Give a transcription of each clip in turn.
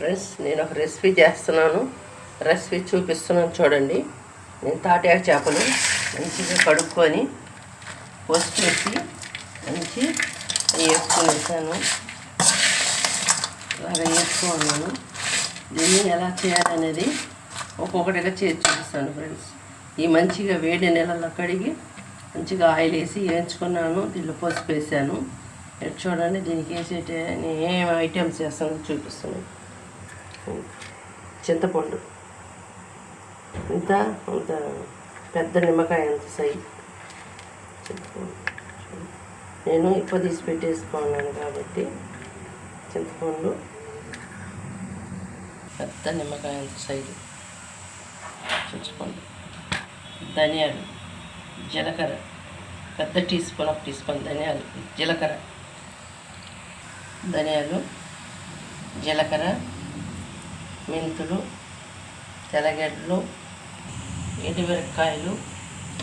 Friends, నేను ఒక recipe చేస్తున్నాను. రెసిపీ చూపిస్తున్నాను చూడండి. నేను తాటాకు చేపలు మంచిగా కడుక్కొని పసుపు వేసి మంచి వేసుకొని వేసాను. అలాగా వేసుకున్నాను. దీన్ని ఎలా చేయాలనేది ఒక్కొక్కటిగా చేసి చూపిస్తాను ఫ్రెండ్స్. ఈ మంచిగా వేడి నీళ్ళలో కడిగి మంచిగా ఆయిల్ వేసి వేయించుకున్నాను. దీంట్లో పసుపు వేసాను. చూడండి, దీనికి వేసేటే నేను ఏం ఐటమ్స్ చేస్తానో చూపిస్తున్నాను. చింతపండు ఇంత పెద్ద నిమ్మకాయ అంత సైజు చింతపండు. నేను ఇప్పుడు తీసి పెట్టేసుకున్నాను కాబట్టి చింతపండు పెద్ద నిమ్మకాయ అంత సైజు చింతపండు. ధనియాలు, జీలకర్ర పెద్ద టీ స్పూన్, 1 టీ స్పూన్ ధనియాలు, జీలకర్ర, మెంతులు, తెల్లగడ్డలు, ఎండుమిరపకాయలు,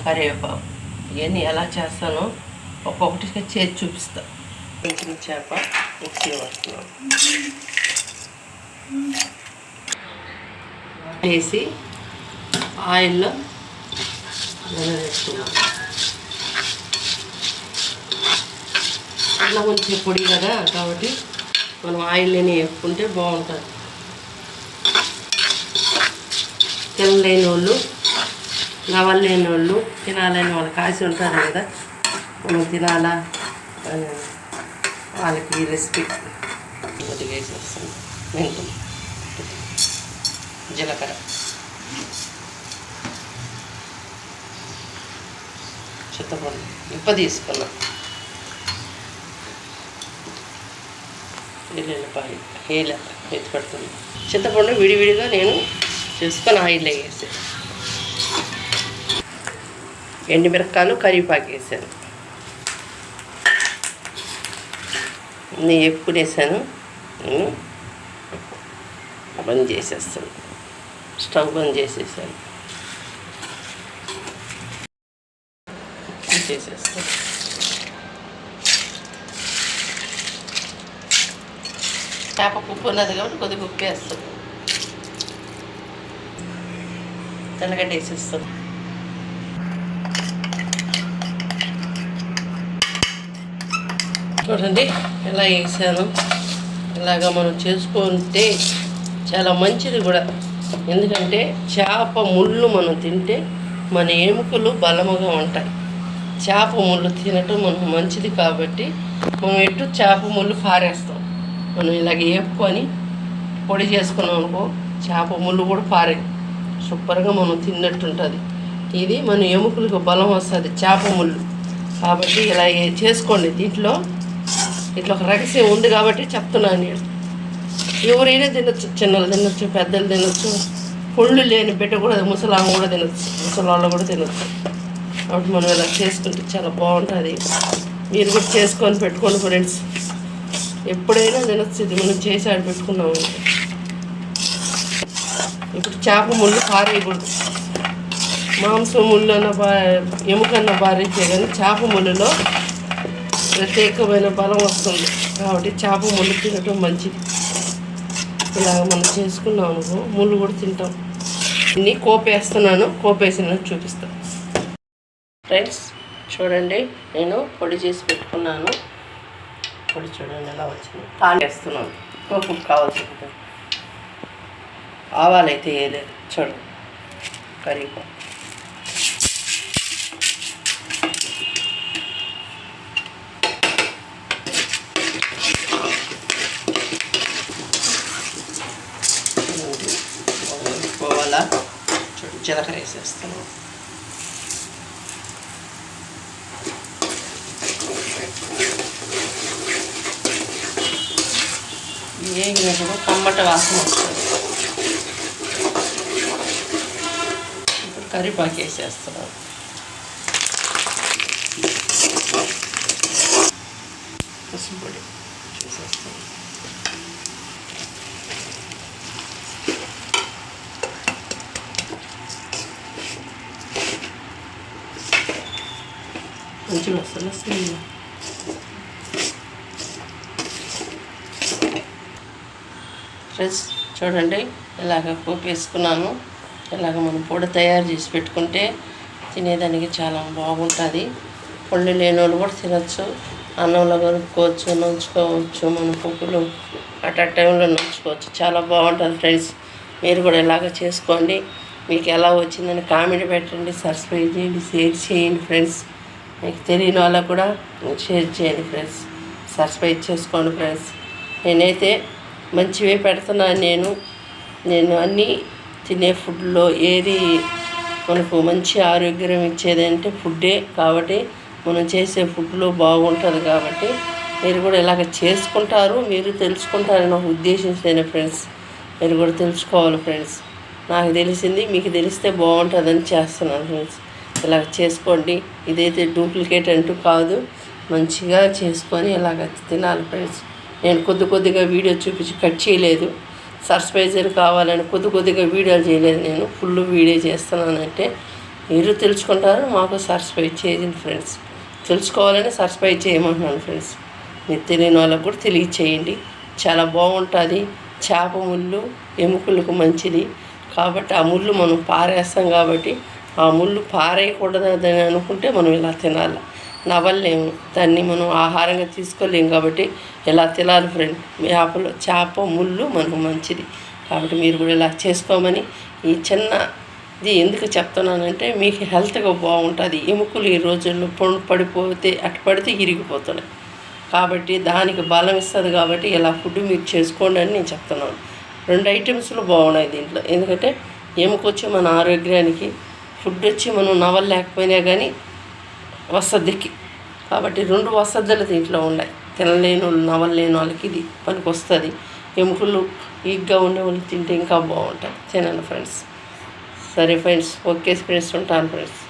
కరివేపాకు. ఇవన్నీ ఎలా చేస్తానో ఒక్కొక్కటిగా చేసి చూపిస్తా. కొంచెం చేప మిక్సీ వస్తున్నాను వేసి ఆయిల్లో వేసుకున్నాను. అట్లా కొంచెం పొడి కదా కాబట్టి మనం ఆయిల్ని వేసుకుంటే బాగుంటుంది. తినలేని వాళ్ళు, నవలేని వాళ్ళు, తినాలని వాళ్ళు కాసి ఉంటారు కదా, మనం తినాలా అని వాళ్ళకి ఈ రెసిపీ కొద్దిగా వేసేస్తాను. మెంతులు, జీలకర్ర, చింతపండు తీసుకున్నా, ఎల్లుల్లిపాయ ఎత్తి పెడుతుంది. చింతపండు విడివిడిగా నేను చేసుకొని ఆయిల్ వేసాను. ఎండుమిరపకాయలు, కరివేపాకు వేసాను. నేను ఎక్కువ వేసాను. నేను బంద్ చేసేస్తాను. స్టవ్ బంద్ చేసేసాను. చేసేస్తాను. చేపకు ఉప్పు ఉన్నది కాబట్టి కొద్దిగా ఉప్పు వేస్తాను. తెల్లగడ్డ వేసేస్తాను. చూడండి ఎలా వేసాను. ఇలాగా మనం చేసుకుంటే చాలా మంచిది కూడా. ఎందుకంటే చేప ముళ్ళు మనం తింటే మన ఎముకలు బలముగా ఉంటాయి. చేప ముళ్ళు తినటం మనకు మంచిది కాబట్టి మనం ఎటు చేప ముళ్ళు పారేస్తాం. మనం ఇలాగ వేపుకొని పొడి చేసుకున్నాం అనుకో, చేప ముళ్ళు కూడా పారే సూపర్గా మనం తిన్నట్టు ఉంటుంది. ఇది మన ఎముకలకు బలం వస్తుంది చేప ముళ్ళు కాబట్టి ఇలా చేసుకోండి. దీంట్లో ఇట్లా ఒక రహస్యం ఉంది కాబట్టి చెప్తున్నాను నేను. ఎవరైనా తినొచ్చు, చిన్నలు తినొచ్చు, పెద్దలు తినొచ్చు, పొళ్ళు లేని బిడ్డ కూడా, ముసలాము కూడా తినొచ్చు, ముసలాళ్ళు కూడా తినొచ్చు. కాబట్టి మనం ఇలా చేసుకుంటే చాలా బాగుంటుంది. మీరు కూడా చేసుకొని పెట్టుకోండి ఫ్రెండ్స్. ఎప్పుడైనా తినొచ్చు. ఇది మనం చేసి ఆడ పెట్టుకున్నాము. ఇప్పుడు చేప ముళ్ళు పారేయకూడదు. మాంసం ముళ్ళు అన్న ఎముకన్న పారేసే కానీ చేప ముళ్ళులో ప్రత్యేకమైన బలం వస్తుంది కాబట్టి చేప ముళ్ళు తినటం మంచిది. ఇలాగ మనం చేసుకున్నాం అనుకో ముళ్ళు కూడా తింటాం. ఇన్ని కోపేస్తున్నాను, కోపేసిన చూపిస్తాను ఫ్రెండ్స్. చూడండి, నేను పొడి చేసి పెట్టుకున్నాను. పొడి చూడండి ఎలా వచ్చింది. తాగేస్తున్నాను. ఉప్పు కావాల్సింది. ఆవాలైతే వేయలేదు. చూడండి, కరివేపాకు, పోవాలా. చూడండి, జీలకర్ర వేసేస్తాను. వేగినప్పుడు కమ్మట వాసన వస్తుంది. ఇప్పుడు కరివేపాకు వేసేస్తున్నాను. పసుపు పొడి వేసేస్తాను. మంచిగా వస్తుంది. ఫ్రెండ్స్ చూడండి ఇలాగ పోపు వేసుకున్నాను. ఇలాగ మనం పొడి తయారు చేసి పెట్టుకుంటే తినేదానికి చాలా బాగుంటుంది. పళ్ళు లేని వాళ్ళు కూడా తినచ్చు. అన్నంలో కలుపుకోవచ్చు, నంచుకోవచ్చు. మన పప్పులు అట్ టైంలో నంచుకోవచ్చు. చాలా బాగుంటుంది ఫ్రెండ్స్. మీరు కూడా ఇలాగ చేసుకోండి. మీకు ఎలా వచ్చిందని కామెంట్ పెట్టండి, సబ్స్క్రైబ్ చేయండి, షేర్ చేయండి ఫ్రెండ్స్. మీకు తెలియని వాళ్ళకు కూడా షేర్ చేయండి ఫ్రెండ్స్. సబ్స్క్రైబ్ చేసుకోండి ఫ్రెండ్స్. నేనైతే మంచివే పెడుతున్నాను. నేను అన్నీ తినే ఫుడ్లో ఏది మనకు మంచి ఆరోగ్యం ఇచ్చేది అంటే ఫుడ్డే. కాబట్టి మనం చేసే ఫుడ్లో బాగుంటుంది. కాబట్టి మీరు కూడా ఇలాగ చేసుకుంటారు, మీరు తెలుసుకుంటారని ఒక ఉద్దేశించిన ఫ్రెండ్స్. మీరు కూడా తెలుసుకోవాలి ఫ్రెండ్స్. నాకు తెలిసింది మీకు తెలిస్తే బాగుంటుందని చేస్తున్నాను ఫ్రెండ్స్. ఇలాగ చేసుకోండి. ఇదైతే డూప్లికేట్ అంటూ కాదు, మంచిగా చేసుకొని ఇలాగ తినాలి ఫ్రెండ్స్. నేను కొద్దిగా వీడియో చూపించి కట్ చేయలేదు. సబ్స్క్రైబర్ కావాలని కొద్దిగా వీడియోలు చేయలేదు. నేను ఫుల్ వీడియో చేస్తున్నానంటే మీరు తెలుసుకుంటారు. మాకు సబ్స్క్రైబ్ చేయండి ఫ్రెండ్స్. తెలుసుకోవాలని సబ్స్క్రైబ్ చేయమంటున్నాను ఫ్రెండ్స్. మీరు తెలియని వాళ్ళకు కూడా తెలియచేయండి. చాలా బాగుంటుంది. చేప ముళ్ళు ఎముకలకు మంచిది. కాబట్టి ఆ ముళ్ళు మనం పారేస్తాం. కాబట్టి ఆ ముళ్ళు పారేయకూడదని అనుకుంటే మనం ఇలా తినాలి. నవ్వలేము, దాన్ని మనం ఆహారంగా తీసుకోలేము. కాబట్టి ఇలా తినాలి ఫ్రెండ్. చేప ముళ్ళు మనకు మంచిది. కాబట్టి మీరు కూడా ఇలా చేసుకోమని ఈ చిన్నది ఎందుకు చెప్తున్నానంటే మీకు హెల్త్గా బాగుంటుంది. ఎముకలు ఈ రోజుల్లో పడిపోతే పడితే ఇరిగిపోతున్నాయి. కాబట్టి దానికి బలం ఇస్తుంది. కాబట్టి ఇలా ఫుడ్ మీరు చేసుకోండి అని నేను చెప్తున్నాను. 2 ఐటమ్స్లు బాగున్నాయి దీంట్లో. ఎందుకంటే ఎముకొచ్చి మన ఆరోగ్యానికి, ఫుడ్ వచ్చి మనం నవ్వలేకపోయినా కానీ వసతికి. కాబట్టి 2 వసతులు దీంట్లో ఉన్నాయి. తినలేని వాళ్ళు, నవ్వలేని వాళ్ళకి ఇది పనికి వస్తుంది. ఎముకలు వీక్గా ఉండే వాళ్ళు తింటే ఇంకా బాగుంటుంది. తినండి ఫ్రెండ్స్. సరే ఫ్రెండ్స్, ఓకే ఫ్రెండ్స్, ఉంటాను ఫ్రెండ్స్.